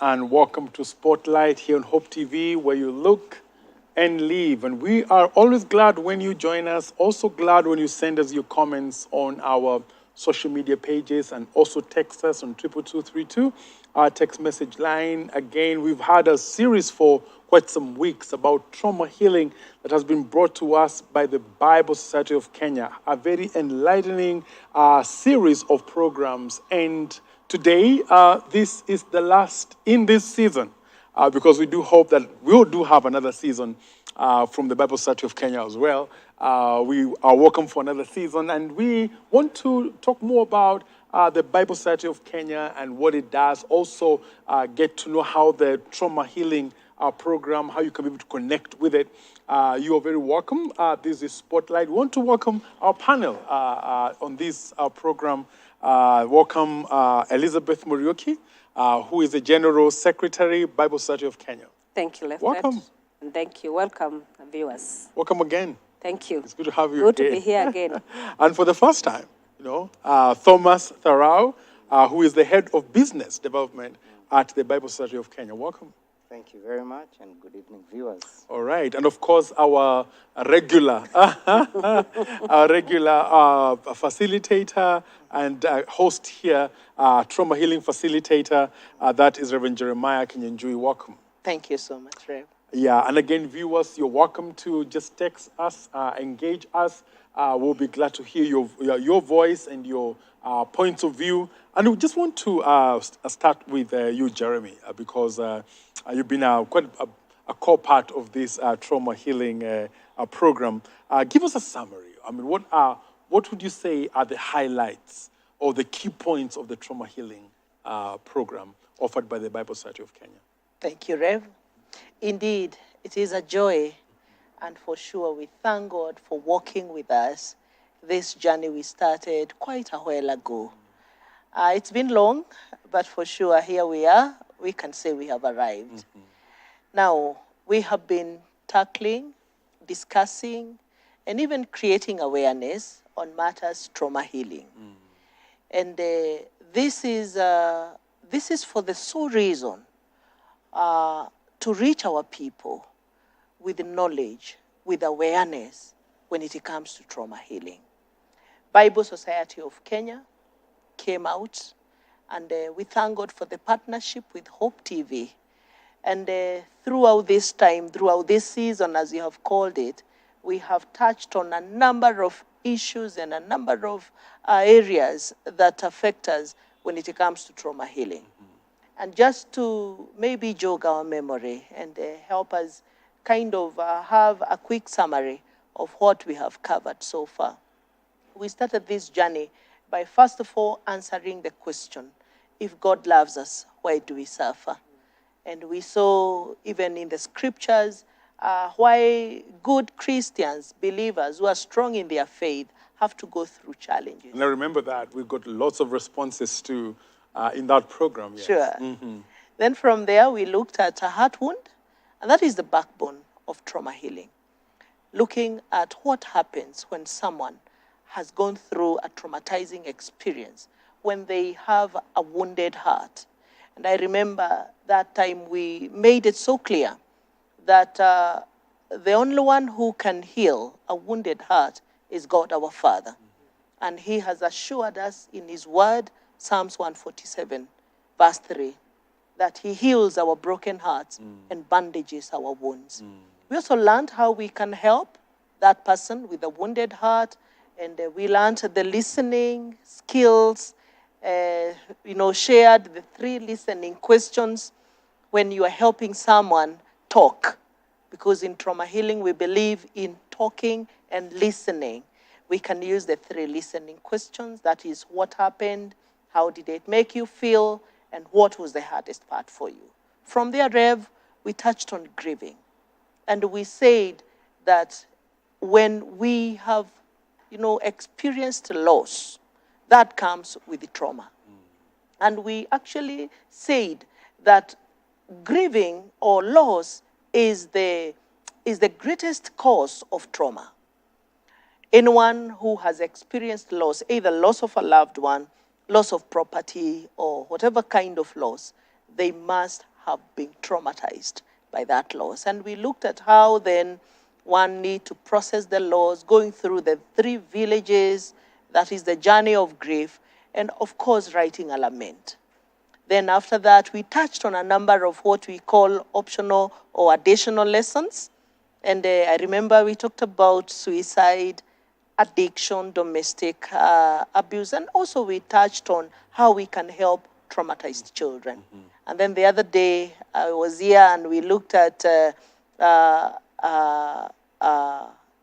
and welcome to Spotlight here on Hope TV, where you look and live. And we are always glad when you join us, also glad when you send us your comments on our social media pages and also text us on 22232, our text message line. Again, we've had a series for quite some weeks about trauma healing that has been brought to us by the Bible Society of Kenya, a very enlightening series of programs. And today, this is the last in this season, because we do hope that we'll do have another season from the Bible Society of Kenya as well. We are welcome for another season, and we want to talk more about the Bible Society of Kenya and what it does. Also, get to know how the trauma healing program, how you can be able to connect with it. You are very welcome. This is Spotlight. We want to welcome our panel on this program. Welcome Elizabeth Muriuki, who is the General Secretary, Bible Society of Kenya. Thank you, Lieutenant. Welcome. And thank you. Welcome, viewers. Welcome again. Thank you. It's good to have you Good to be here again. And for the first time, Thomas Tharau, who is the Head of Business Development at the Bible Society of Kenya. Welcome. Thank you very much, and good evening, viewers. All right, and of course, our regular, facilitator and host here, trauma healing facilitator, that is Reverend Jeremiah Kinyanjui. Welcome. Thank you so much, Rev. Yeah, and again, viewers, you're welcome to just text us, engage us. We'll be glad to hear your voice and your points of view. And we just want to start with you, Jeremy, because you've been quite a core part of this trauma healing program. Give us a summary. I mean, what would you say are the highlights or the key points of the trauma healing program offered by the Bible Society of Kenya? Thank you, Rev. Indeed, it is a joy, and for sure we thank God for walking with us. This journey we started quite a while ago. It's been long, but for sure here we are. We can say we have arrived. Mm-hmm. Now, we have been tackling, discussing, and even creating awareness on matters trauma healing. Mm. And this is for the sole reason to reach our people with knowledge, with awareness when it comes to trauma healing. Bible Society of Kenya came out, and we thank God for the partnership with Hope TV. And throughout this time, throughout this season, as you have called it, we have touched on a number of issues and a number of areas that affect us when it comes to trauma healing. And just to maybe jog our memory and help us kind of have a quick summary of what we have covered so far. We started this journey by first of all answering the question, if God loves us, why do we suffer? And we saw even in the scriptures why good Christians, believers who are strong in their faith have to go through challenges. And I remember that. We got lots of responses to in that program. Yes. Sure. Mm-hmm. Then from there, we looked at a heart wound, and that is the backbone of trauma healing. Looking at what happens when someone has gone through a traumatizing experience, when they have a wounded heart. And I remember that time we made it so clear that the only one who can heal a wounded heart is God our Father. And he has assured us in his word, Psalms 147, verse 3, that he heals our broken hearts and bandages our wounds. We also learned how we can help that person with a wounded heart, and we learned the listening skills, shared the 3 listening questions when you are helping someone talk. Because in trauma healing, we believe in talking and listening. We can use the 3 listening questions. That is, what happened? How did it make you feel? And what was the hardest part for you? From there, Rev, we touched on grieving. And we said that when we have, experienced loss, that comes with the trauma. And we actually said that grieving or loss is the greatest cause of trauma. Anyone who has experienced loss, either loss of a loved one, loss of property, or whatever kind of loss, they must have been traumatized by that loss. And we looked at how then one need to process the loss, going through the 3 villages, that is the journey of grief, and of course, writing a lament. Then after that, we touched on a number of what we call optional or additional lessons. And I remember we talked about suicide, addiction, domestic abuse, and also we touched on how we can help traumatized children. And then the other day, I was here and we looked at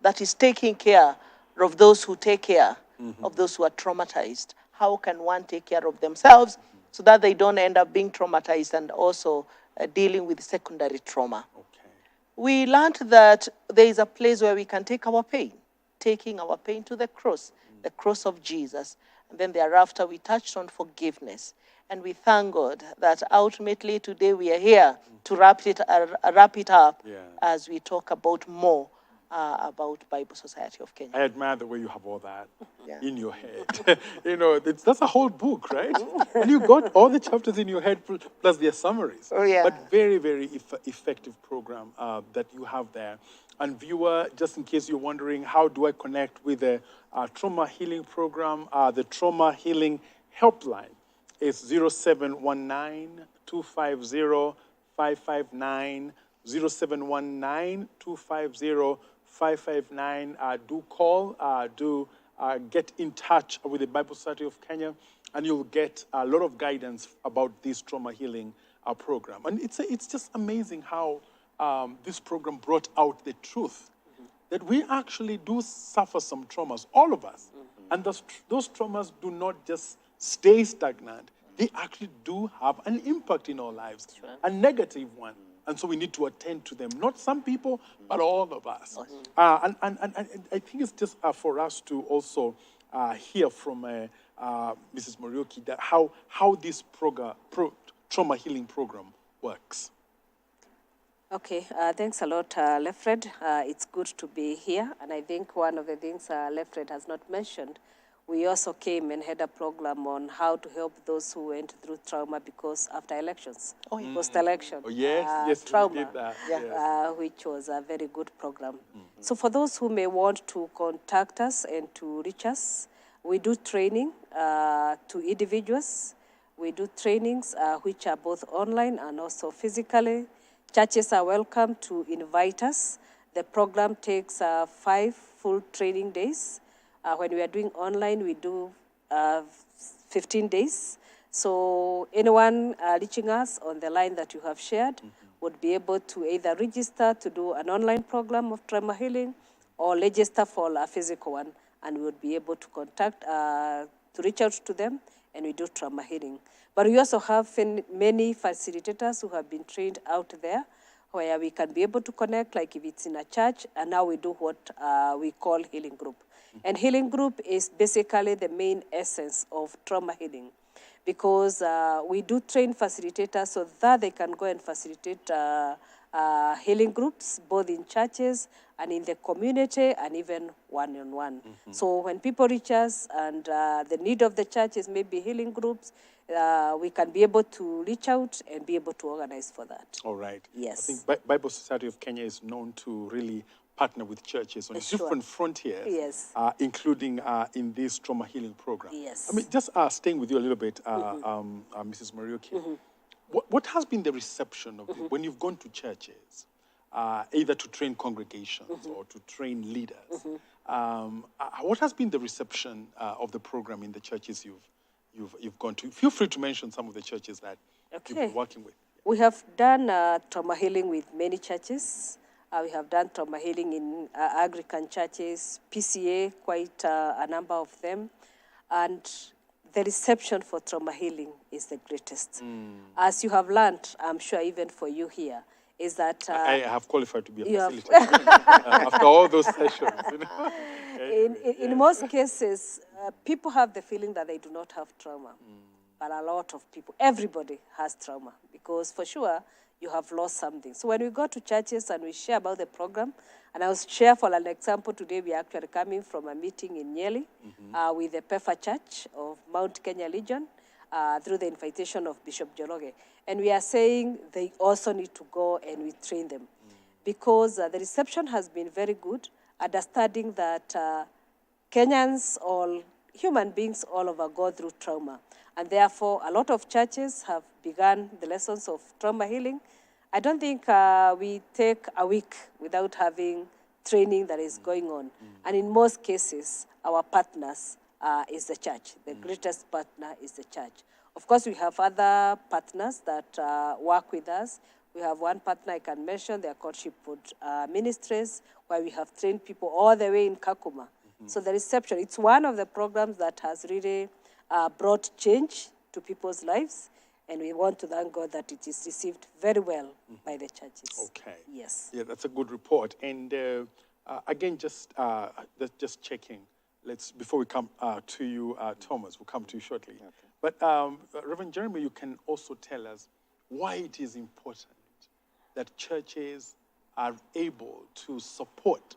that is taking care of those who take care of those who are traumatized. How can one take care of themselves so that they don't end up being traumatized and also dealing with secondary trauma? Okay. We learned that there is a place where we can take our pain, taking our pain to the cross of Jesus. And then thereafter, we touched on forgiveness. And we thank God that ultimately today we are here to wrap it up as we talk about more about Bible Society of Kenya. I admire the way you have all that Yeah. in your head. That's a whole book, right? And you got all the chapters in your head plus their summaries. Oh, yeah. But very, very effective program that you have there. And viewer, just in case you're wondering, how do I connect with the trauma healing program? The trauma healing helpline is 0719-250-559, 0719-250-559. Do call, get in touch with the Bible Society of Kenya, and you'll get a lot of guidance about this trauma healing program. And it's just amazing how this program brought out the truth that we actually do suffer some traumas, all of us. And those traumas do not just stay stagnant. They actually do have an impact in our lives, a negative one. And so we need to attend to them. Not some people, but all of us. And I think it's just for us to also hear from Mrs. Morioki that how this trauma healing program works. Okay, thanks a lot, Lefred. It's good to be here. And I think one of the things Lefred has not mentioned, we also came and had a program on how to help those who went through trauma because after elections, post-election, Oh, yes, trauma, we did that. which was a very good program. So for those who may want to contact us and to reach us, we do training to individuals. We do trainings which are both online and also physically. Churches are welcome to invite us. The program takes 5 full training days. When we are doing online, we do 15 days. So anyone reaching us on the line that you have shared would be able to either register to do an online program of trauma healing or register for a physical one, and we would be able to contact, to reach out to them, and we do trauma healing. But we also have many facilitators who have been trained out there where we can be able to connect, like if it's in a church, and now we do what we call healing group. And healing group is basically the main essence of trauma healing because we do train facilitators so that they can go and facilitate healing groups, both in churches and in the community and even one-on-one. So when people reach us and the need of the church is maybe healing groups, we can be able to reach out and be able to organize for that. All right. Yes. I think Bible Society of Kenya is known to really partner with churches on different frontiers, Yes. Including in this trauma healing program. Yes. I mean, just staying with you a little bit, Mrs. Marioki, what has been the reception of when you've gone to churches, either to train congregations or to train leaders? What has been the reception of the program in the churches you've gone to? Feel free to mention some of the churches that you've been working with. We have done trauma healing with many churches. We have done trauma healing in Anglican churches, PCA, quite a number of them. And the reception for trauma healing is the greatest. As you have learned, I'm sure even for you here, is that... I have qualified to be a facilitator after all those sessions. You know? In most cases, people have the feeling that they do not have trauma. But a lot of people, everybody has trauma because for sure, you have lost something. So when we go to churches and we share about the program, and I'll share for an example, today we are actually coming from a meeting in Nyeri with the PEFA Church of Mount Kenya Legion. through the invitation of Bishop Joroge. And we are saying they also need to go and we train them because the reception has been very good, understanding that Kenyans, all human beings all over go through trauma. And therefore, a lot of churches have begun the lessons of trauma healing. I don't think we take a week without having training that is going on. And in most cases, our partners is the church. The greatest partner is the church. Of course, we have other partners that work with us. We have one partner I can mention, they are called Shipwood Ministries, where we have trained people all the way in Kakuma. So the reception, it's one of the programs that has really brought change to people's lives. And we want to thank God that it is received very well by the churches. Okay. Yes. Yeah, that's a good report. And again, just checking. Before we come to you, Thomas, we'll come to you shortly. Okay. But Reverend Jeremy, you can also tell us why it is important that churches are able to support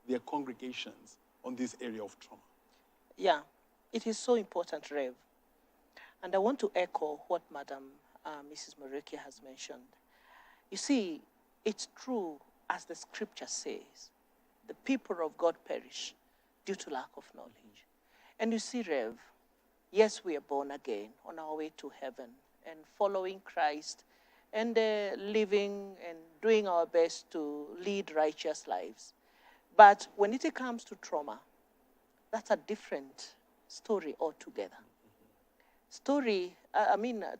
their congregations on this area of trauma. Yeah, it is so important, Rev. And I want to echo what Madam Mrs. Moreki has mentioned. You see, it's true, as the scripture says, the people of God perish due to lack of knowledge. And you see, Rev, yes, we are born again on our way to heaven and following Christ and living and doing our best to lead righteous lives. But when it comes to trauma, that's a different story altogether.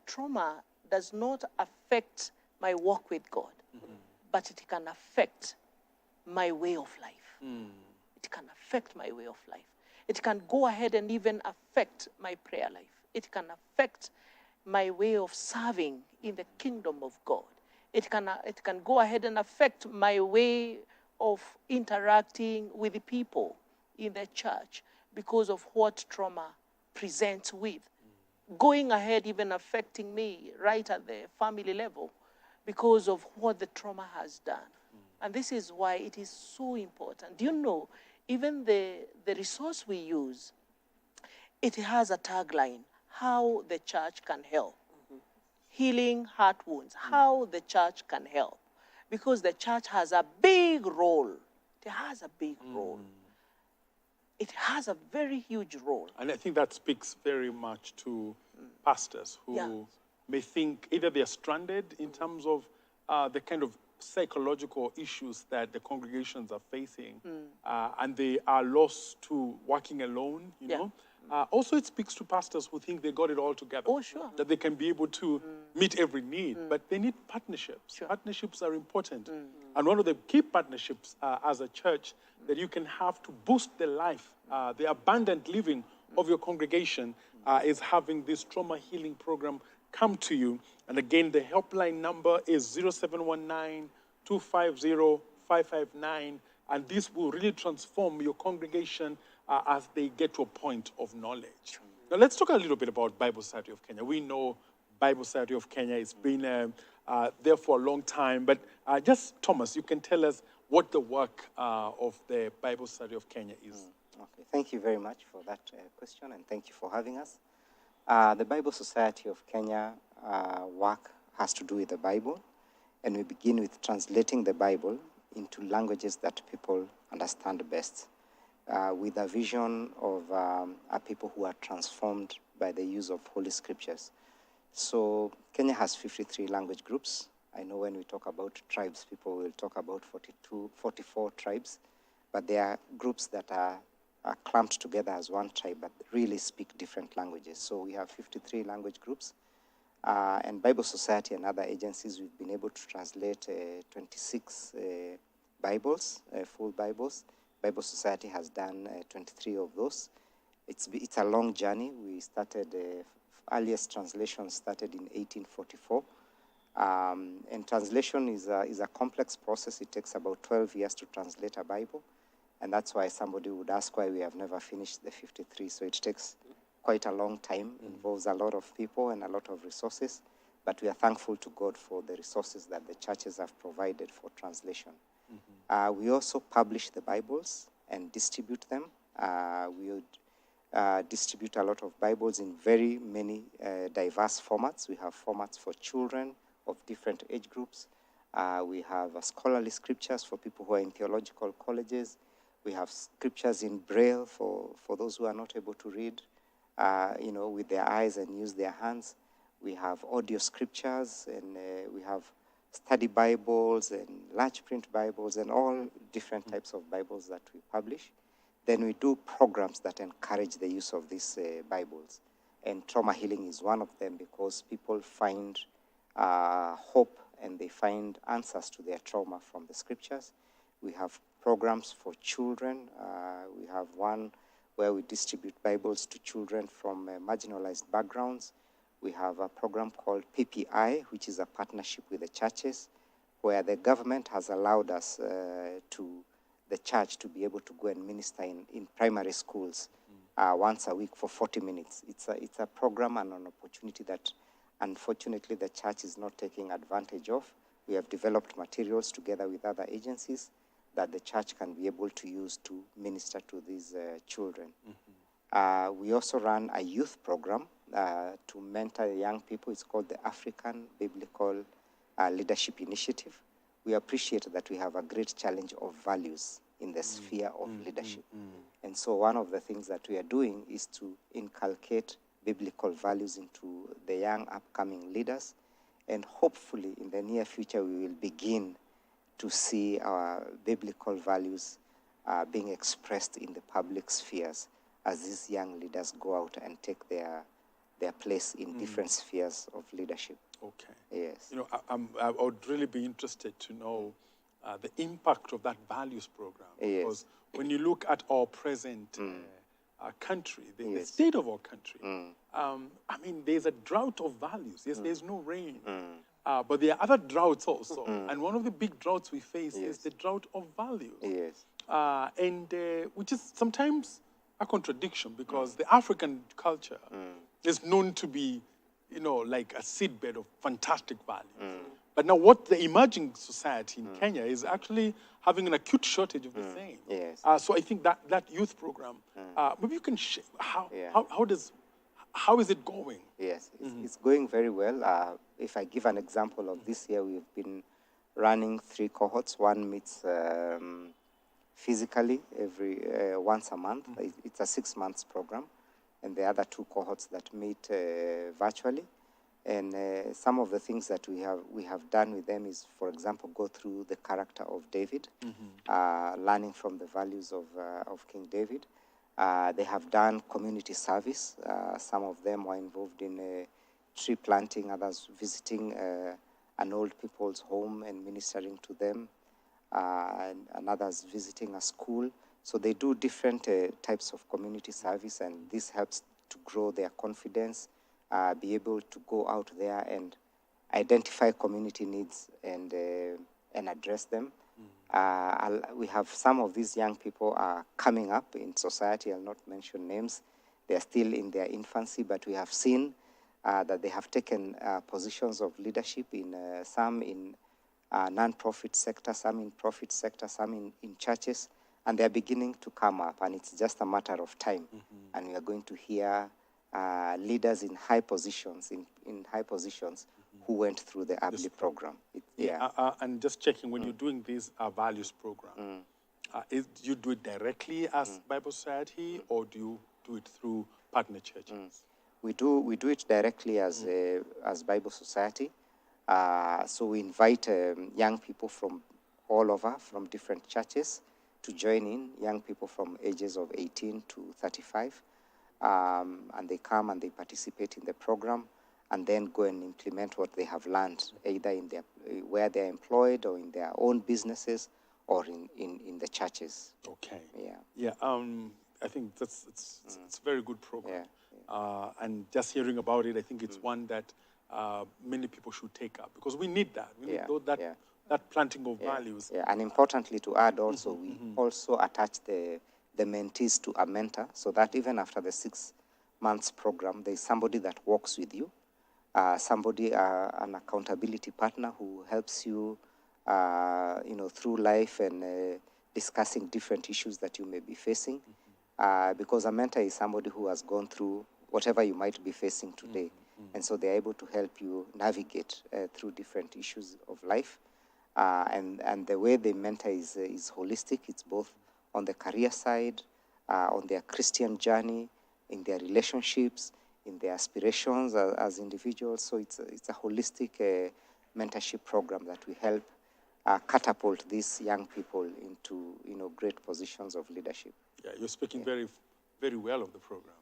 Trauma does not affect my walk with God, but it can affect my way of life. It can affect my way of life. It can go ahead and even affect my prayer life. It can affect my way of serving in the kingdom of God. It can go ahead and affect my way of interacting with the people in the church because of what trauma presents with. Going ahead even affecting me right at the family level because of what the trauma has done. And this is why it is so important. Do you know, even the resource we use, it has a tagline, how the church can help. Healing heart wounds, how the church can help. Because the church has a big role. It has a big role. It has a very huge role. And I think that speaks very much to pastors who may think either they're stranded in terms of the kind of psychological issues that the congregations are facing, and they are lost to working alone, you know. Also, it speaks to pastors who think they got it all together. Oh, sure. That they can be able to meet every need, but they need partnerships. Sure. Partnerships are important. And one of the key partnerships as a church that you can have to boost the life, the abundant living of your congregation is having this trauma healing program come to you. And again, the helpline number is 0719-250-559. And this will really transform your congregation as they get to a point of knowledge. Now, let's talk a little bit about Bible Society of Kenya. We know Bible Society of Kenya has been there for a long time. But just, Thomas, you can tell us what the work of the Bible Society of Kenya is. Okay, thank you very much for that question, and thank you for having us. The Bible Society of Kenya work has to do with the Bible, and we begin with translating the Bible into languages that people understand best, with a vision of a people who are transformed by the use of Holy Scriptures. So Kenya has 53 language groups. I know when we talk about tribes, people will talk about 44 tribes, but there are groups that are clumped together as one tribe, but really speak different languages. So we have 53 language groups. And Bible Society and other agencies, we've been able to translate 26 Bibles, full Bibles. Bible Society has done 23 of those. It's a long journey. We started, earliest translation started in 1844. And translation is a complex process. It takes about 12 years to translate a Bible. And that's why somebody would ask why we have never finished the 53. So it takes quite a long time, involves a lot of people and a lot of resources. But we are thankful to God for the resources that the churches have provided for translation. We also publish the Bibles and distribute them. distribute a lot of Bibles in very many diverse formats. We have formats for children of different age groups. We have scholarly scriptures for people who are in theological colleges. We have scriptures in Braille for those who are not able to read, with their eyes and use their hands. We have audio scriptures, and we have study Bibles and large print Bibles and all different types of Bibles that we publish. Then we do programs that encourage the use of these Bibles. And trauma healing is one of them, because people find hope and they find answers to their trauma from the scriptures. We have programs for children. We have one where we distribute Bibles to children from marginalized backgrounds. We have a program called PPI, which is a partnership with the churches, where the government has allowed us the church to be able to go and minister in primary schools once a week for 40 minutes. It's a program and an opportunity that, unfortunately, the church is not taking advantage of. We have developed materials together with other agencies that the church can be able to use to minister to these children. We also run a youth program to mentor young people. It's called the African Biblical Leadership Initiative. We appreciate that we have a great challenge of values in the sphere of leadership. And so one of the things that we are doing is to inculcate biblical values into the young upcoming leaders. And hopefully in the near future, we will begin to see our biblical values being expressed in the public spheres as these young leaders go out and take their place in different spheres of leadership. Okay. Yes. I would really be interested to know the impact of that values program. Yes. Because when you look at our present country, the Yes. state of our country, there's a drought of values. Yes, there's no rain. But there are other droughts also. And one of the big droughts we face is the drought of values. Yes. Which is sometimes a contradiction, because the African culture is known to be, like a seedbed of fantastic values. But now what the emerging society in Kenya is actually having an acute shortage of the same. Yes. So I think that youth program, maybe you can share, how is it going? Yes, it's going very well. If I give an example of this year, we've been running 3 cohorts. One meets physically once a month. It's a 6 months program. And the other 2 cohorts that meet virtually. And some of the things that we have done with them is, for example, go through the character of David, learning from the values of King David. They have done community service. Some of them were involved in tree planting, others visiting an old people's home and ministering to them, and others visiting a school. So they do different types of community service, and this helps to grow their confidence, be able to go out there and identify community needs and address them. We have some of these young people are coming up in society. I'll not mention names. They are still in their infancy, but we have seen that they have taken positions of leadership in some in non-profit sector, some in profit sector, some in churches, and they're beginning to come up, and it's just a matter of time. And we are going to hear leaders in high positions, who went through the ABLI program. And just checking, when you're doing this values program, do you do it directly as Bible Society, or do you do it through partner churches? We do it directly as Bible Society. So we invite young people from all over, from different churches, to join in, young people from ages of 18 to 35. And they come and they participate in the program, and then go and implement what they have learned, either in where they're employed, or in their own businesses, or in the churches. Okay. Yeah. I think it's a very good program. And just hearing about it, I think it's one that many people should take up, because we need that. We need that planting of values. Yeah, and importantly to add also, we also attach the mentees to a mentor, so that even after the 6 months program, there's somebody that walks with you, an accountability partner who helps you, through life and discussing different issues that you may be facing. because a mentor is somebody who has gone through whatever you might be facing today. And so they're able to help you navigate through different issues of life. And the way they mentor is holistic. It's both on the career side, on their Christian journey, in their relationships, in their aspirations as individuals. So it's a holistic mentorship program that we help catapult these young people into great positions of leadership. Yeah, you're speaking very, very well of the program.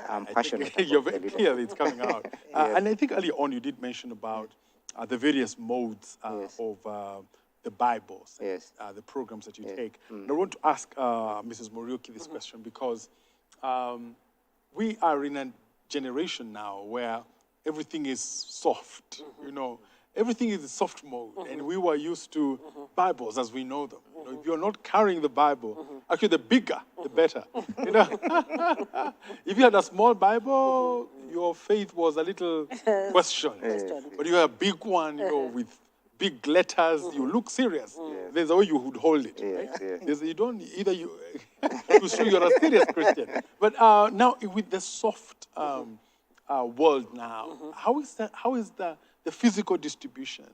I'm passionate. You're about very the leadership. clear it's coming out. And I think earlier on you did mention about the various modes Yes. of the Bibles, Yes. the programs that you take. And I want to ask Mrs. Muriuki this question because we are in a generation now where everything is soft, everything is soft mode, and we were used to Bibles as we know them. If you're not carrying the Bible, actually the bigger, the better. If you had a small Bible, your faith was a little questioned. But you have a big one, with big letters, you look serious. There's a way you would hold it. Yes, Right? yes. You don't either you to show you're a serious Christian. But now with the soft world now, how is the physical distribution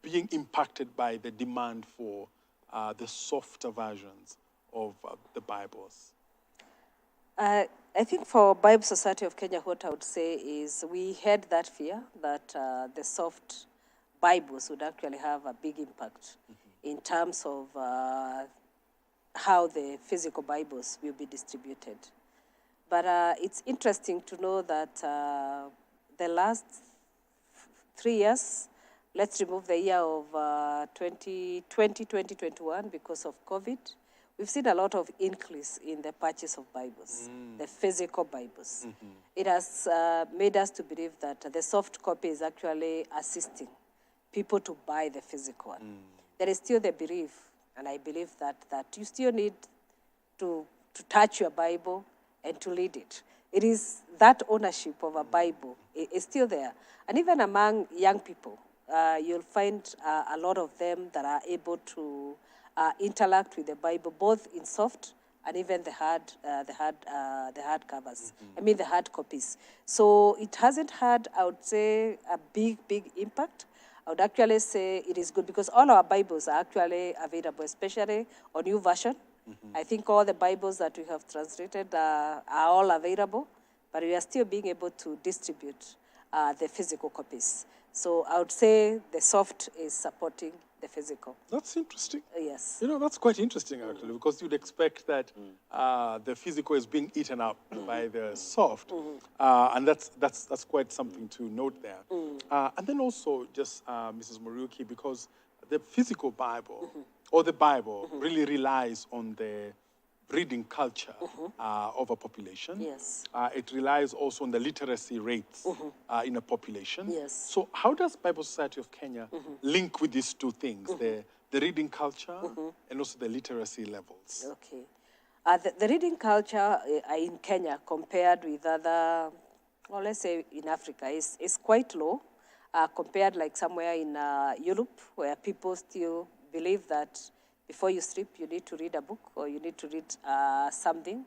being impacted by the demand for the softer versions of the Bibles? I think for Bible Society of Kenya, what I would say is we had that fear that the soft Bibles would actually have a big impact in terms of how the physical Bibles will be distributed. But it's interesting to know that the last 3 years, let's remove the year of 2020, 2021 because of COVID, we've seen a lot of increase in the purchase of Bibles, the physical Bibles. It has made us to believe that the soft copy is actually assisting people to buy the physical one. There is still the belief, and I believe that you still need to touch your Bible and to read it. It is that ownership of a Bible is still there. And even among young people, you'll find a lot of them that are able to interact with the Bible, both in soft and even the hard covers. I mean the hard copies. So it hasn't had, I would say, a big impact. I would actually say it is good because all our Bibles are actually available, especially on New Version. I think all the Bibles that we have translated are all available, but we are still being able to distribute the physical copies. So I would say the soft is supporting the physical. That's interesting. Yes. That's quite interesting, actually, because you'd expect that the physical is being eaten up by the soft, and that's quite something to note there. And then also, just Mrs. Muriuki, because the physical Bible or the Bible really relies on the reading culture of a population. Yes. It relies also on the literacy rates in a population. Yes. So how does Bible Society of Kenya link with these two things, the reading culture and also the literacy levels? Okay. The reading culture in Kenya compared with other, well, let's say in Africa, is quite low compared like somewhere in Europe where people still believe that before you sleep, you need to read a book or you need to read something.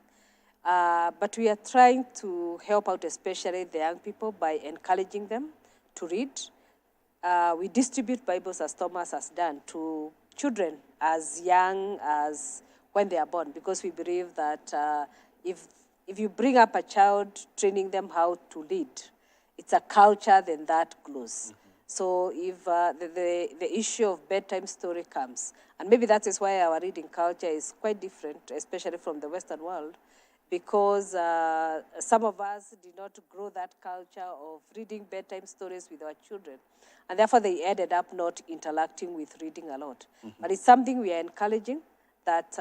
But we are trying to help out, especially the young people, by encouraging them to read. We distribute Bibles, as Thomas has done, to children as young as when they are born, because we believe that if you bring up a child, training them how to read, it's a culture, then that grows. So if the issue of bedtime story comes, and maybe that is why our reading culture is quite different, especially from the Western world, because some of us did not grow that culture of reading bedtime stories with our children. And therefore, they ended up not interacting with reading a lot. But it's something we are encouraging, that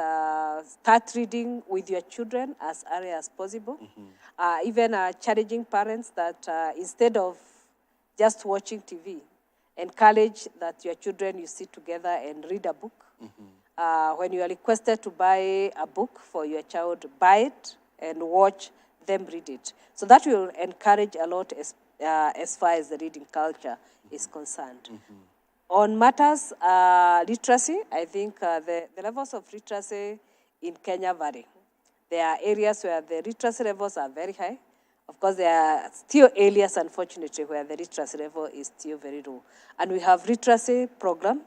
start reading with your children as early as possible. Even challenging parents that instead of just watching TV, encourage that your children, you sit together and read a book. When you are requested to buy a book for your child, buy it and watch them read it. So that will encourage a lot as far as the reading culture is concerned. On matters literacy, I think the levels of literacy in Kenya vary. There are areas where the literacy levels are very high. Of course, there are still areas, unfortunately, where the literacy level is still very low. And we have literacy program.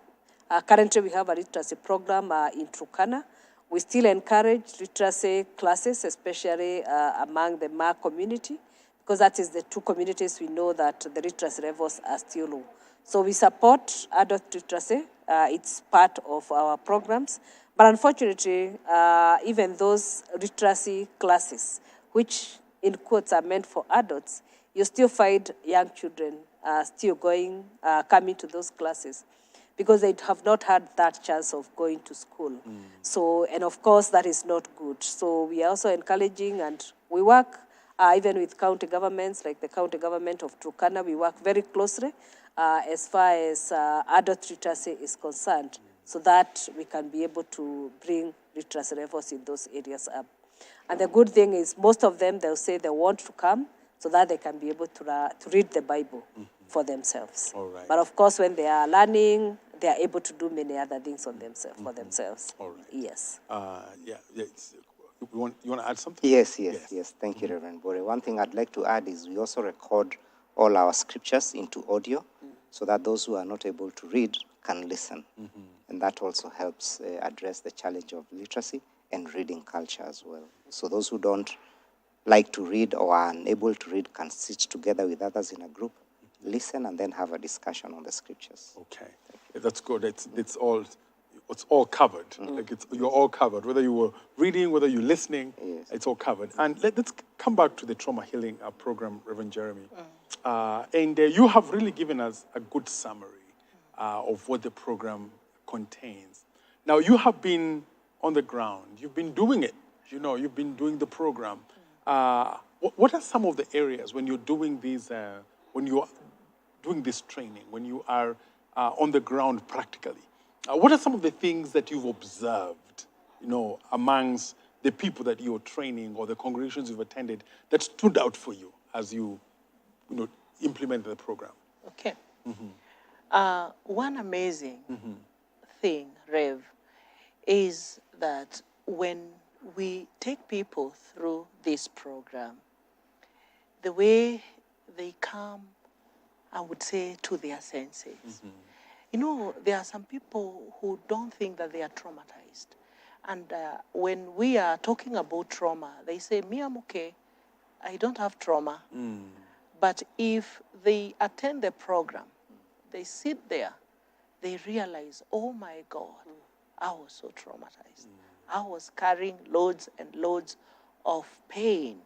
Currently, we have a literacy program in Turkana. We still encourage literacy classes, especially among the Ma community, because that is the two communities we know that the literacy levels are still low. So we support adult literacy. It's part of our programs. But unfortunately, even those literacy classes, which in quotes are meant for adults, you still find young children still coming to those classes because they have not had that chance of going to school. So, and of course, that is not good. So we are also encouraging, and we work even with county governments, like the county government of Turkana. We work very closely as far as adult literacy is concerned, so that we can be able to bring literacy levels in those areas up. And the good thing is most of them, they'll say they want to come so that they can be able to read the Bible for themselves. All right. But of course, when they are learning, they are able to do many other things on themselves, for themselves. All right. Yes. You want to add something? Yes. Thank you, Reverend Bore. One thing I'd like to add is we also record all our scriptures into audio so that those who are not able to read can listen. And that also helps address the challenge of literacy and reading culture as well. So those who don't like to read or are unable to read can sit together with others in a group, listen, and then have a discussion on the scriptures. Okay, that's good. It's all covered. Like you're all covered. Whether you were reading, whether you're listening, it's all covered. And let's come back to the trauma healing program, Reverend Jeremy. And you have really given us a good summary of what the program contains. Now, you have been on the ground. You've been doing it. You've been doing the program. What are some of the areas when you're doing these, when you're doing this training, when you are on the ground practically? What are some of the things that you've observed, amongst the people that you're training or the congregations you've attended that stood out for you as you implemented the program? Okay. One amazing thing, Rev, is that when we take people through this program, the way they come, I would say, to their senses. There are some people who don't think that they are traumatized. And when we are talking about trauma, they say, me, I'm okay. I don't have trauma. But if they attend the program, they sit there, they realize, oh my God, I was so traumatized. I was carrying loads and loads of pain.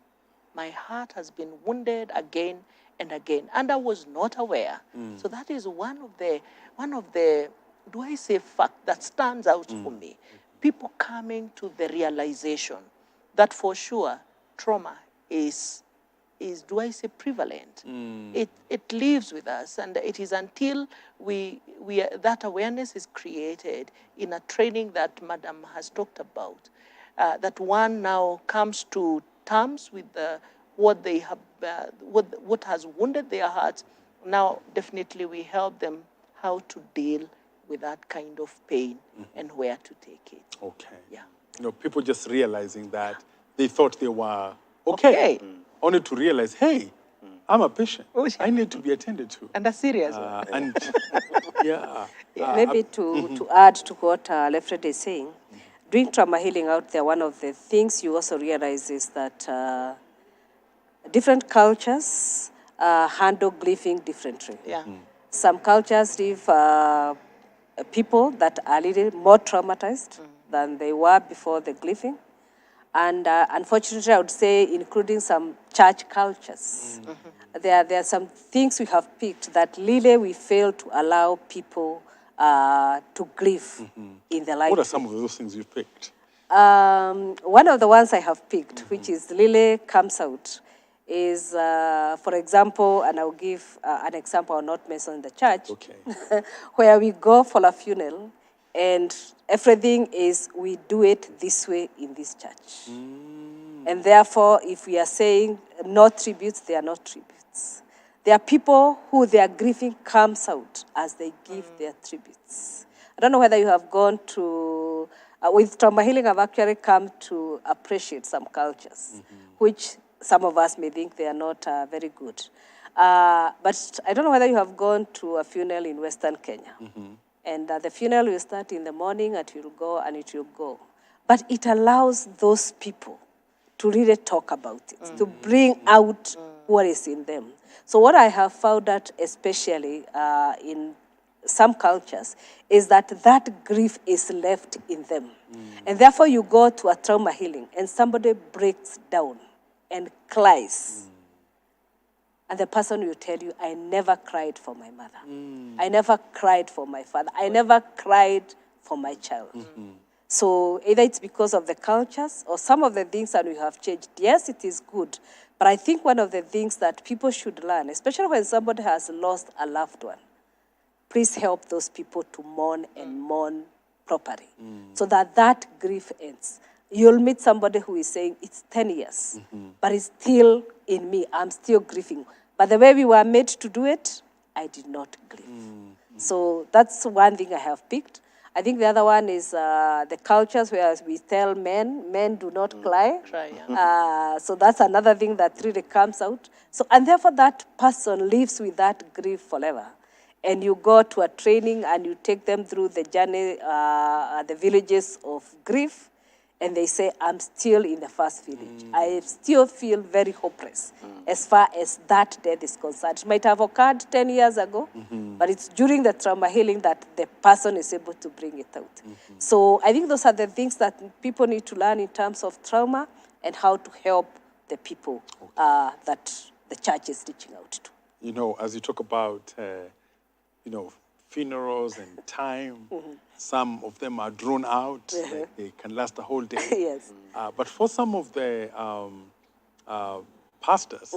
My heart has been wounded again and again, and I was not aware. So that is one of the, do I say, fact that stands out for me. People coming to the realization that for sure trauma is do I say, prevalent. It lives with us, and it is until that awareness is created in a training that Madam has talked about, that one now comes to terms with what they have, what has wounded their hearts. Now, definitely, we help them how to deal with that kind of pain and where to take it. Okay. Yeah. People just realizing that they thought they were okay. Only to realize, hey, I'm a patient. I need to be attended to. And a serious one. And Maybe to add to what Lefred is saying, doing trauma healing out there, one of the things you also realize is that different cultures handle grieving differently. Yeah. Some cultures leave people that are a little more traumatized than they were before the grieving. And unfortunately, I would say, including some church cultures, there are some things we have picked that really we fail to allow people to grieve in their life. what are some of those things you've picked? One of the ones I have picked, which is really comes out, is, for example, and I'll give an example, I'll not mention the church, where we go for a funeral, and everything is, we do it this way in this church. And therefore, if we are saying no tributes, they are not tributes. There are people who their grieving comes out as they give their tributes. I don't know whether you have gone to with trauma healing, I've actually come to appreciate some cultures, which some of us may think they are not very good. But I don't know whether you have gone to a funeral in Western Kenya. And the funeral will start in the morning, and it will go, and it will go. But it allows those people to really talk about it, to bring out what is in them. So what I have found out, especially in some cultures, is that grief is left in them. And therefore you go to a trauma healing and somebody breaks down and cries. And the person will tell you, I never cried for my mother. I never cried for my father. I never cried for my child. So either it's because of the cultures or some of the things that we have changed. Yes, it is good. But I think one of the things that people should learn, especially when somebody has lost a loved one, please help those people to mourn and mourn properly so that grief ends. You'll meet somebody who is saying, it's 10 years, but it's still in me. I'm still grieving. But the way we were made to do it, I did not grieve. So that's one thing I have picked. I think the other one is the cultures where we tell men do not cry. So that's another thing that really comes out. So, and therefore that person lives with that grief forever. And you go to a training and you take them through the journey, the villages of grief, and they say, I'm still in the first village. I still feel very hopeless as far as that death is concerned. It might have occurred 10 years ago, but it's during the trauma healing that the person is able to bring it out. So I think those are the things that people need to learn in terms of trauma and how to help the people that the church is reaching out to. You know, as you talk about, funerals and time, some of them are drawn out. They can last a whole day. Yes. But for some of the pastors,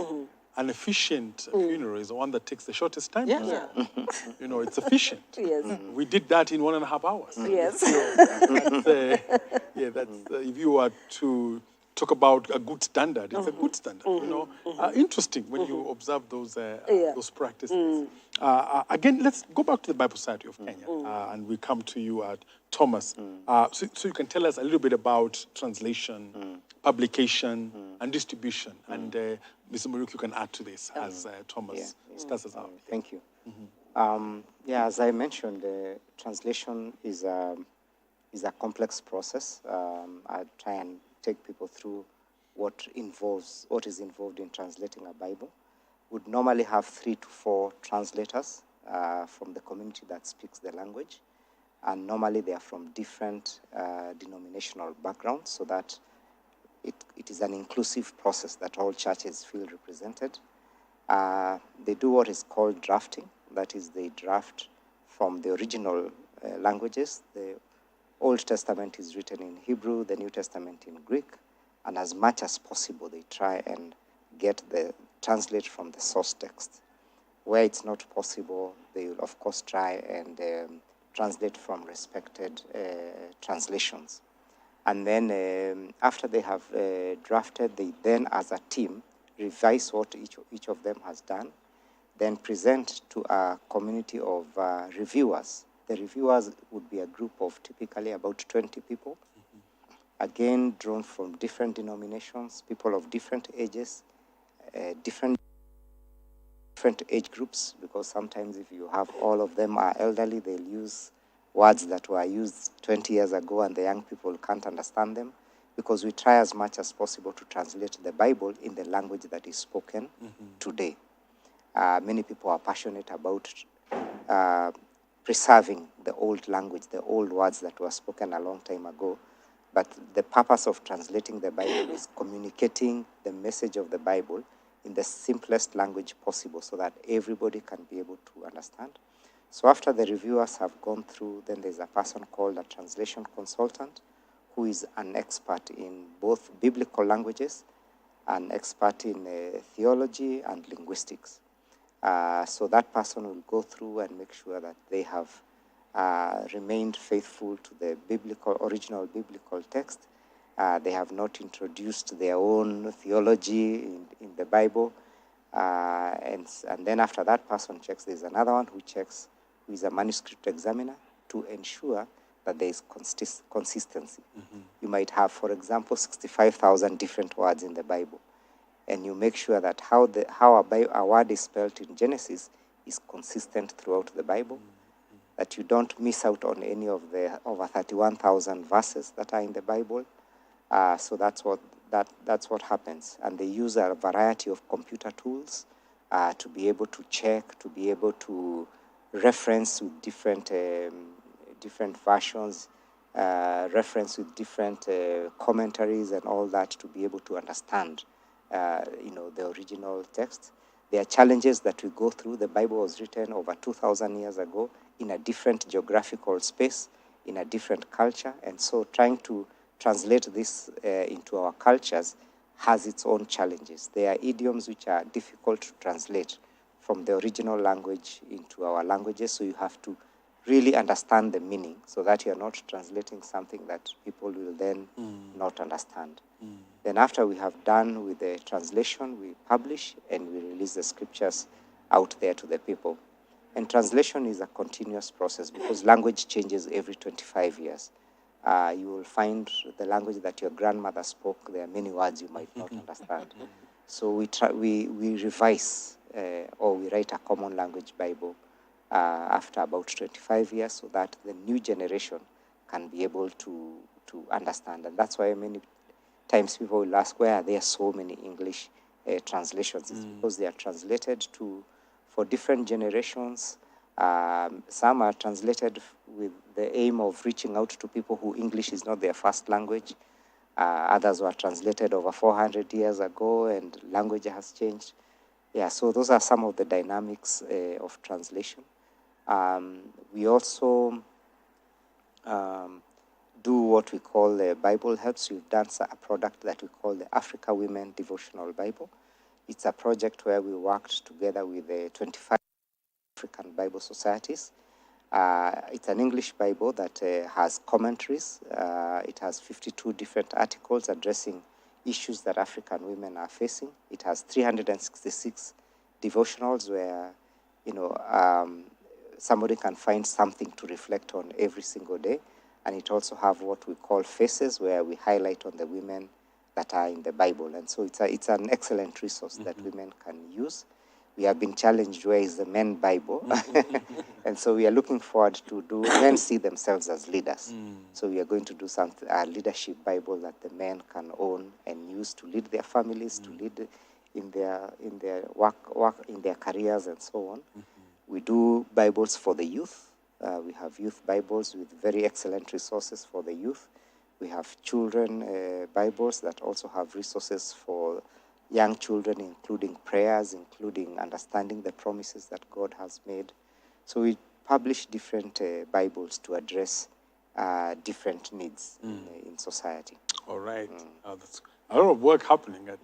an efficient funeral is the one that takes the shortest time. It's efficient. Yes. We did that in 1.5 hours. Yes. That's if you were to talk about a good standard, it's a good standard. Interesting when you observe those practices. Again, let's go back to the Bible Society of Kenya, and we come to you at Thomas. So you can tell us a little bit about translation, publication, and distribution. And Mr. Muriuki, you can add to this as Thomas starts us out. Thank you. As I mentioned, translation is a complex process. I try and take people through what is involved in translating a Bible. Would normally have 3 to 4 translators from the community that speaks the language, and normally they are from different denominational backgrounds, so that it is an inclusive process that all churches feel represented. They do what is called drafting. That is, they draft from the original languages. The Old Testament is written in Hebrew, the New Testament in Greek, and as much as possible they try and translate from the source text. Where it's not possible, they will of course try and translate from respected translations. And then after they have drafted, they then as a team revise what each of them has done, then present to a community of reviewers. The reviewers would be a group of typically about 20 people, again drawn from different denominations, people of different ages, different age groups, because sometimes if you have all of them are elderly, they'll use words that were used 20 years ago and the young people can't understand them, because we try as much as possible to translate the Bible in the language that is spoken today. Many people are passionate about preserving the old language, the old words that were spoken a long time ago. But the purpose of translating the Bible is communicating the message of the Bible in the simplest language possible so that everybody can be able to understand. So after the reviewers have gone through, then there's a person called a translation consultant who is an expert in both biblical languages, an expert in theology and linguistics. So that person will go through and make sure that they have remained faithful to the original biblical text. They have not introduced their own theology in the Bible. And then after that person checks, there's another one who checks, who is a manuscript examiner, to ensure that there is consistency. You might have, for example, 65,000 different words in the Bible, and you make sure that how a word is spelled in Genesis is consistent throughout the Bible, that you don't miss out on any of the over 31,000 verses that are in the Bible. So that's what happens. And they use a variety of computer tools to be able to check, to be able to reference with different versions, reference with different commentaries and all that, to be able to understand the original text. There are challenges that we go through. The Bible was written over 2,000 years ago in a different geographical space, in a different culture, and so trying to translate this into our cultures has its own challenges. There are idioms which are difficult to translate from the original language into our languages, so you have to really understand the meaning so that you're not translating something that people will then not understand. Then after we have done with the translation, we publish and we release the scriptures out there to the people. And translation is a continuous process because language changes every 25 years. You will find the language that your grandmother spoke, there are many words you might not understand. So we revise or we write a common language Bible after about 25 years so that the new generation can be able to understand. And that's why many times people will ask, why are there so many English translations? It's because they are translated for different generations. Some are translated with the aim of reaching out to people who English is not their first language. Others were translated over 400 years ago and language has changed. Yeah, so those are some of the dynamics of translation. We also do what we call the Bible Helps. We've done a product that we call the Africa Women Devotional Bible. It's a project where we worked together with the 25 African Bible societies. It's an English Bible that has commentaries. It has 52 different articles addressing issues that African women are facing. It has 366 devotionals where, somebody can find something to reflect on every single day. And it also have what we call faces, where we highlight on the women that are in the Bible. And so it's an excellent resource that women can use. We have been challenged, where is the men Bible? And so we are looking forward to do, men see themselves as leaders. So we are going to do a leadership Bible that the men can own and use to lead their families, to lead in their work, in their careers and so on. We do Bibles for the youth. We have youth Bibles with very excellent resources for the youth. We have children Bibles that also have resources for young children, including prayers, including understanding the promises that God has made. So we publish different Bibles to address different needs in society. All right. That's a lot of work happening at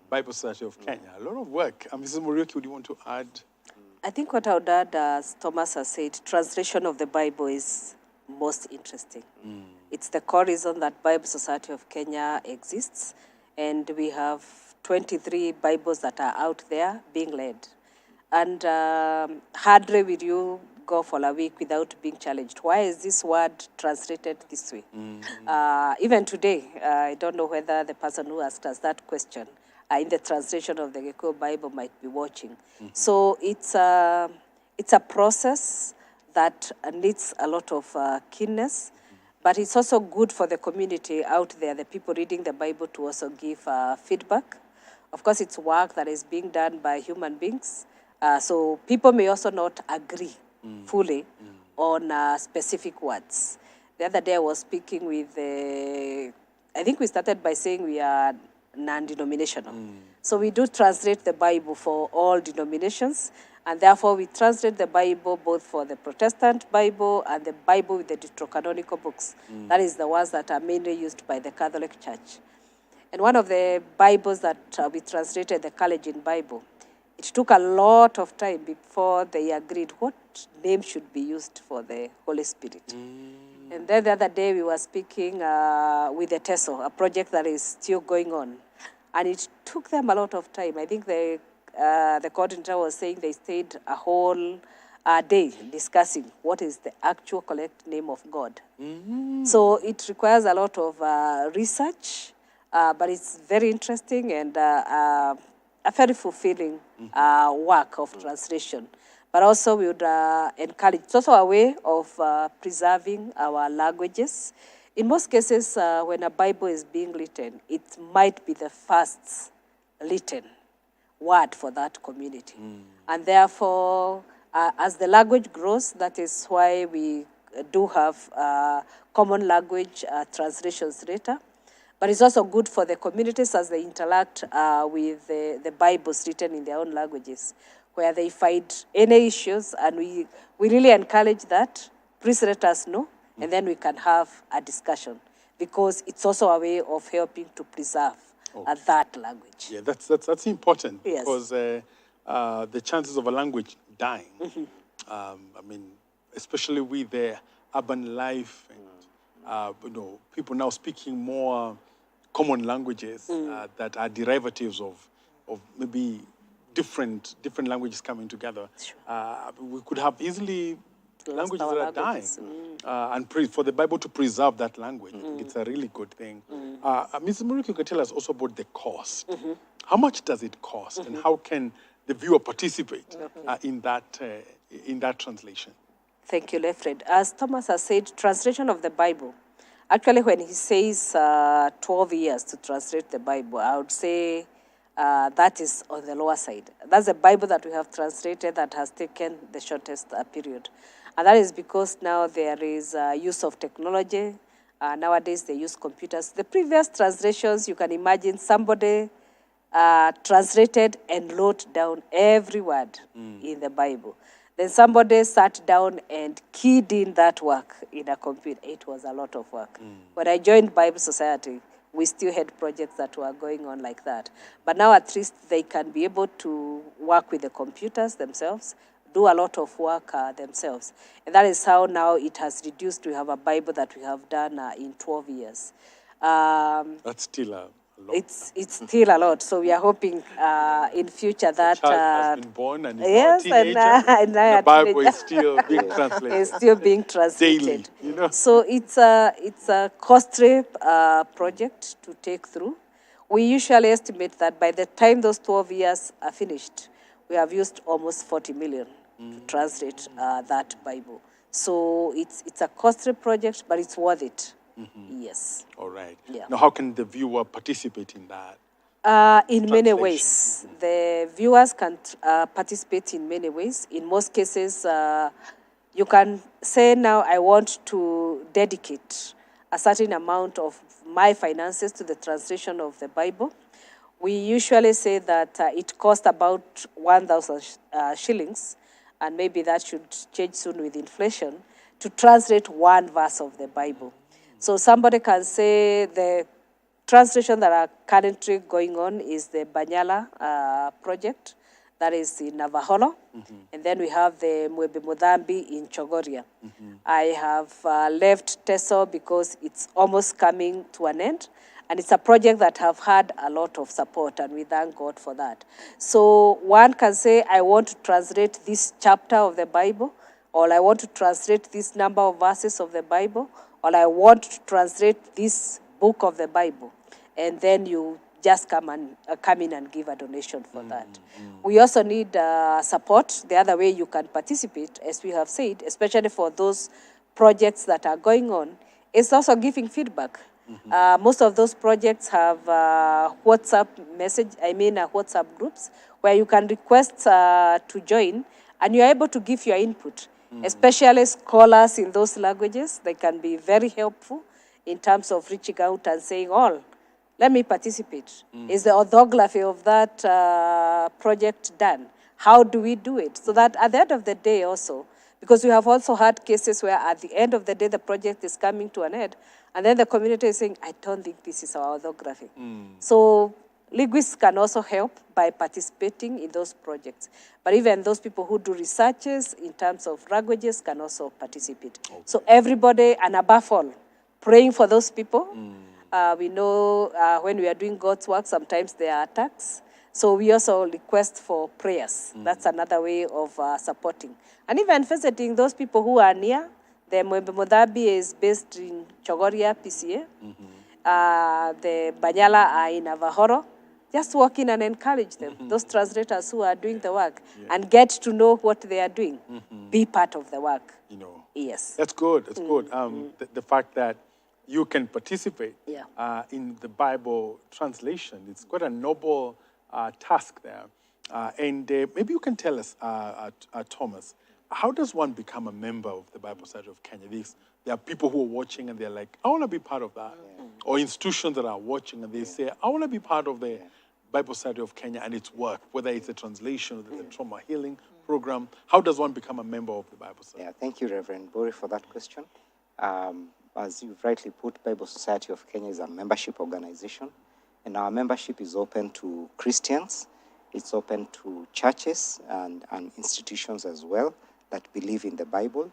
Bible Society of Kenya. A lot of work. Mrs. Muriuki, would you want to add? I think what I would add, as Thomas has said, translation of the Bible is most interesting. It's the core reason that Bible Society of Kenya exists, and we have 23 Bibles that are out there being led. And hardly will you go for a week without being challenged. Why is this word translated this way? Even today, I don't know whether the person who asked us that question in the translation of the Gikuyu Bible might be watching. So it's a process that needs a lot of keenness, but it's also good for the community out there, the people reading the Bible, to also give feedback. Of course, it's work that is being done by human beings, so people may also not agree fully on specific words. The other day I was speaking with, I think we started by saying we are non-denominational. So we do translate the Bible for all denominations, and therefore we translate the Bible both for the Protestant Bible and the Bible with the Deuterocanonical books. That is the ones that are mainly used by the Catholic Church. And one of the Bibles that we translated, the Kalenjin Bible, it took a lot of time before they agreed what name should be used for the Holy Spirit. And then the other day we were speaking with the TESO, a project that is still going on. And it took them a lot of time. I think the coordinator was saying they stayed a whole day discussing what is the actual correct name of God. So it requires a lot of research, but it's very interesting and a very fulfilling work of translation. But also we would encourage, it's also a way of preserving our languages. In most cases, when a Bible is being written, it might be the first written word for that community. And therefore, as the language grows, that is why we do have common language translations later. But it's also good for the communities as they interact with the Bibles written in their own languages, where they find any issues, and we really encourage that. Please let us know, and then we can have a discussion, because it's also a way of helping to preserve that language. Yeah, that's important, Yes. because the chances of a language dying, I mean, especially with the urban life and people now speaking more common languages that are derivatives of maybe different languages coming together. Sure. We could have easily languages our that are dying, languages. and for the Bible to preserve that language, I think it's a really good thing. Ms. Muriuki, you can tell us also about the cost. How much does it cost, and how can the viewer participate in that translation? Thank you, Lefred. As Thomas has said, translation of the Bible, actually when he says 12 years to translate the Bible, I would say that is on the lower side. That's the Bible that we have translated that has taken the shortest period. And that is because now there is use of technology. Nowadays they use computers. The previous translations, you can imagine somebody translated and wrote down every word in the Bible. Then somebody sat down and keyed in that work in a computer. It was a lot of work. When I joined Bible Society, we still had projects that were going on like that. But now at least they can be able to work with the computers themselves, do a lot of work themselves. And that is how now it has reduced. We have a Bible that we have done in 12 years. That's still a lot. It's still a lot. So we are hoping in future that... child has been born and is yes, now a teenager, and the Bible is still being translated. It's still being translated. Daily, So it's a costly project to take through. We usually estimate that by the time those 12 years are finished, we have used almost 40 million to translate that Bible. So it's a costly project, but it's worth it. Yes. All right. Yeah. Now, how can the viewer participate in that? In many ways. The viewers can participate in many ways. In most cases, you can say, now I want to dedicate a certain amount of my finances to the translation of the Bible. We usually say that it costs about 1,000 shillings, and maybe that should change soon with inflation, to translate one verse of the Bible. So somebody can say the translation that are currently going on is the Banyala project, that is in Navaholo. And then we have the Mwebe Mudhambi in Chogoria. I have left TESO because it's almost coming to an end. And it's a project that have had a lot of support, and we thank God for that. So one can say, I want to translate this chapter of the Bible, or I want to translate this number of verses of the Bible, or I want to translate this book of the Bible. And then you just come in and give a donation for that. We also need support. The other way you can participate, as we have said, especially for those projects that are going on, is also giving feedback. Most of those projects have WhatsApp groups where you can request to join, and you're able to give your input. Especially scholars in those languages, they can be very helpful in terms of reaching out and saying, let me participate. Is the orthography of that project done? How do we do it? So that at the end of the day also, because we have also had cases where at the end of the day, the project is coming to an end, and then the community is saying, I don't think this is our orthography. So linguists can also help by participating in those projects. But even those people who do researches in terms of languages can also participate. Okay. So everybody, and above all, praying for those people. We know when we are doing God's work, sometimes there are attacks. So we also request for prayers. That's another way of supporting. And even visiting those people who are near. The Mwembe Mudabi is based in Chogoria, PCA. The Banyala are in Avahoro. Just walk in and encourage them, those translators who are doing the work, and get to know what they are doing. Be part of the work. You know. Yes. That's good. That's good. The fact that you can participate in the Bible translation, it's quite a noble task there. And maybe you can tell us, Thomas, how does one become a member of the Bible Society of Kenya? There are people who are watching and they're like, I want to be part of that. Or institutions that are watching and they say, I want to be part of the Bible Society of Kenya and its work, whether it's a translation or the trauma healing program. How does one become a member of the Bible Society? Yeah, thank you, Reverend Bori, for that question. As you've rightly put, Bible Society of Kenya is a membership organization, and our membership is open to Christians. It's open to churches and institutions as well that believe in the Bible.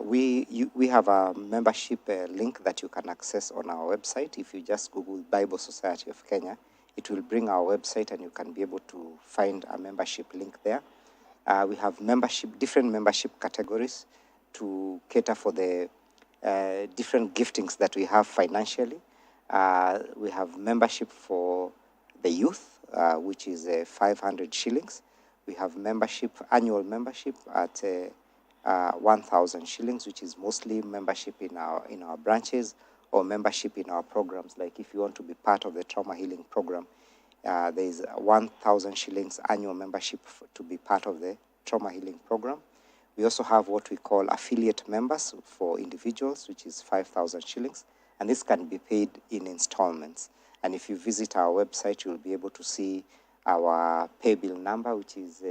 We have a membership link that you can access on our website. If you just Google Bible Society of Kenya, it will bring our website and you can be able to find a membership link there. We have different membership categories to cater for the different giftings that we have financially. We have membership for the youth, which is 500 shillings. We have annual membership at 1,000 shillings, which is mostly membership in our branches or membership in our programs. Like if you want to be part of the trauma healing program, there is 1,000 shillings annual membership to be part of the trauma healing program. We also have what we call affiliate members for individuals, which is 5,000 shillings, and this can be paid in installments. And if you visit our website, you'll be able to see our pay bill number, which is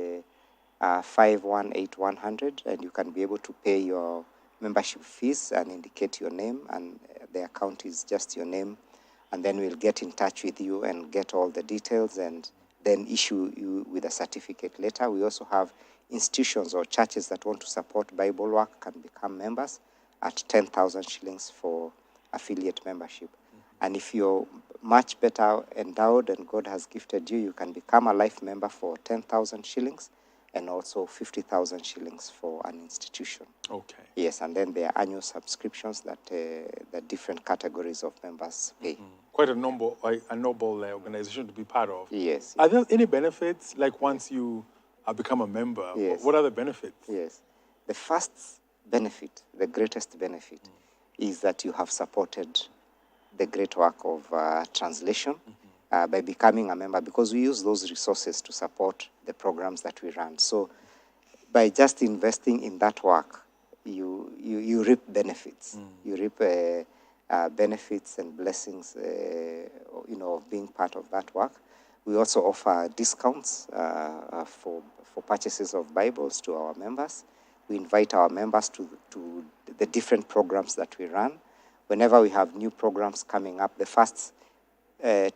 518100, and you can be able to pay your membership fees and indicate your name, and the account is just your name, and then we'll get in touch with you and get all the details and then issue you with a certificate later. We also have institutions or churches that want to support Bible work can become members at 10,000 shillings for affiliate membership. And if you're much better endowed and God has gifted you, you can become a life member for 10,000 shillings and also 50,000 shillings for an institution. Okay. Yes, and then there are annual subscriptions that different categories of members pay. Quite a noble organization to be part of. Yes. Are there any benefits, like once you become a member? Yes. What are the benefits? Yes. The first benefit, the greatest benefit, is that you have supported the great work of translation by becoming a member, because we use those resources to support the programs that we run. So by just investing in that work, you reap benefits. You reap benefits and blessings, of being part of that work. We also offer discounts for purchases of Bibles to our members. We invite our members to the different programs that we run. Whenever we have new programs coming up, the first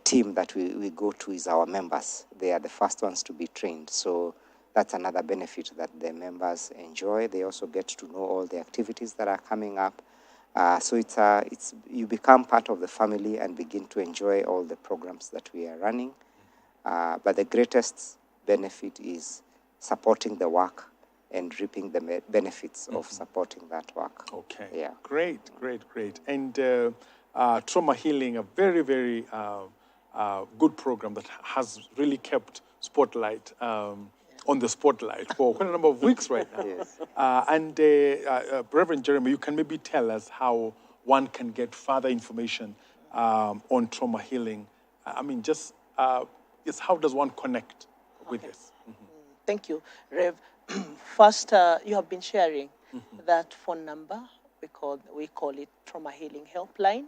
team that we go to is our members. They are the first ones to be trained. So that's another benefit that the members enjoy. They also get to know all the activities that are coming up. So it's you become part of the family and begin to enjoy all the programs that we are running. But the greatest benefit is supporting the work and reaping the benefits of supporting that work. Okay. Yeah. Great. And trauma healing, a very, very good program that has really kept Spotlight on the spotlight for quite a number of weeks right now. Yes. And Reverend Jeremy, you can maybe tell us how one can get further information on trauma healing. I mean, just how does one connect with this? Thank you, Rev. First, you have been sharing that phone number. We call it Trauma Healing Helpline.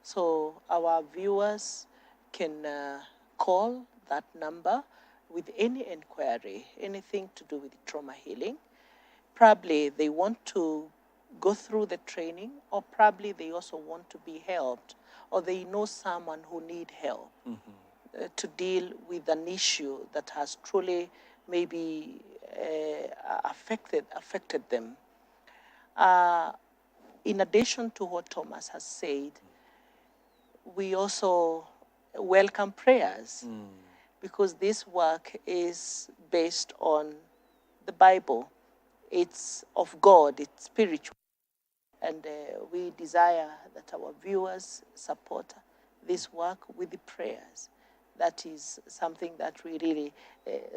So our viewers can call that number with any inquiry, anything to do with trauma healing. Probably they want to go through the training, or probably they also want to be helped, or they know someone who need help to deal with an issue that has truly maybe affected them. In addition to what Thomas has said, we also welcome prayers, because this work is based on the Bible. It's of God, it's spiritual. And we desire that our viewers support this work with the prayers. That is something that we really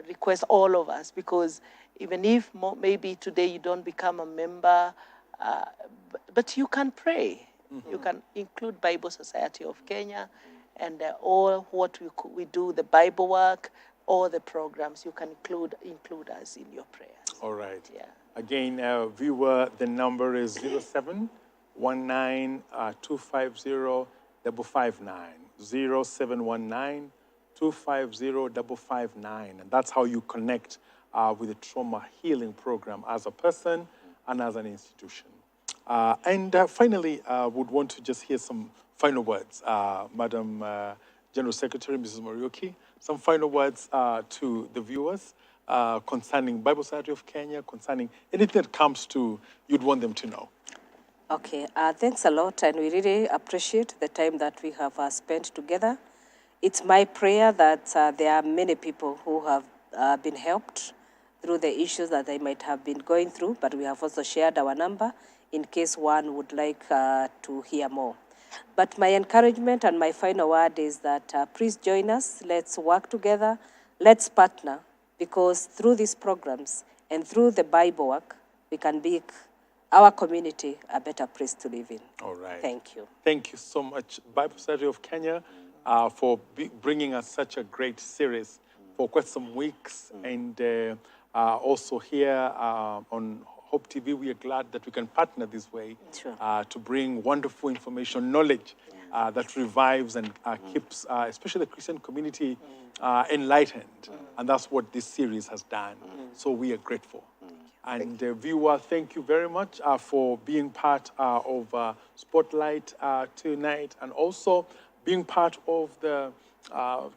request all of us, because even if maybe today you don't become a member, but you can pray. You can include Bible Society of Kenya and all what we do, the Bible work, all the programs, you can include us in your prayers. All right. Yeah. Again, viewer, the number is 0719 250 559. 0719 250 559. And that's how you connect with the trauma healing program as a person and as an institution. And finally, I would want to just hear some final words. Madam General Secretary, Mrs. Muriuki, some final words to the viewers concerning Bible Society of Kenya, concerning anything that comes to you'd want them to know. Okay, thanks a lot, and we really appreciate the time that we have spent together. It's my prayer that there are many people who have been helped through the issues that they might have been going through, but we have also shared our number in case one would like to hear more. But my encouragement and my final word is that please join us, let's work together, let's partner, because through these programs and through the Bible work, we can make our community a better place to live in. All right. Thank you. Thank you so much, Bible Society of Kenya, for bringing us such a great series for quite some weeks. And also here on Hope TV, we are glad that we can partner this way to bring wonderful information, knowledge that revives and keeps, especially the Christian community, enlightened. And that's what this series has done. So we are grateful. And viewer, thank you very much for being part of Spotlight tonight, and also being part of the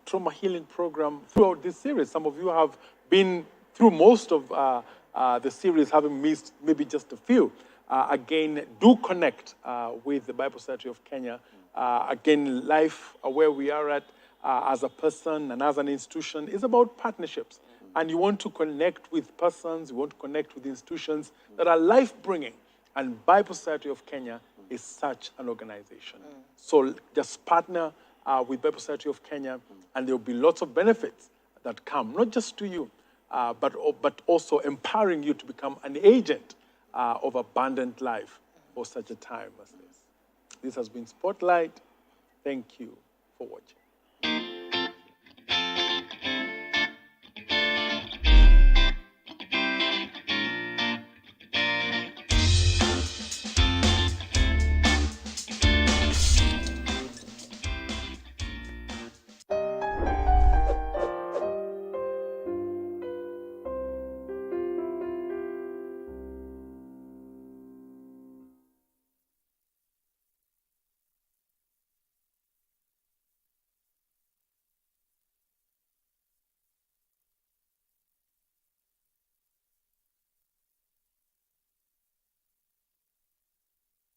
trauma healing program throughout this series. Some of you have been through most of the series, having missed maybe just a few. Again, do connect with the Bible Society of Kenya. Again, life where we are at as a person and as an institution is about partnerships. And you want to connect with persons, you want to connect with institutions that are life-bringing. And Bible Society of Kenya is such an organization. So just partner with Bible Society of Kenya, and there will be lots of benefits that come, not just to you, but also empowering you to become an agent of abundant life for such a time as this. This has been Spotlight. Thank you for watching.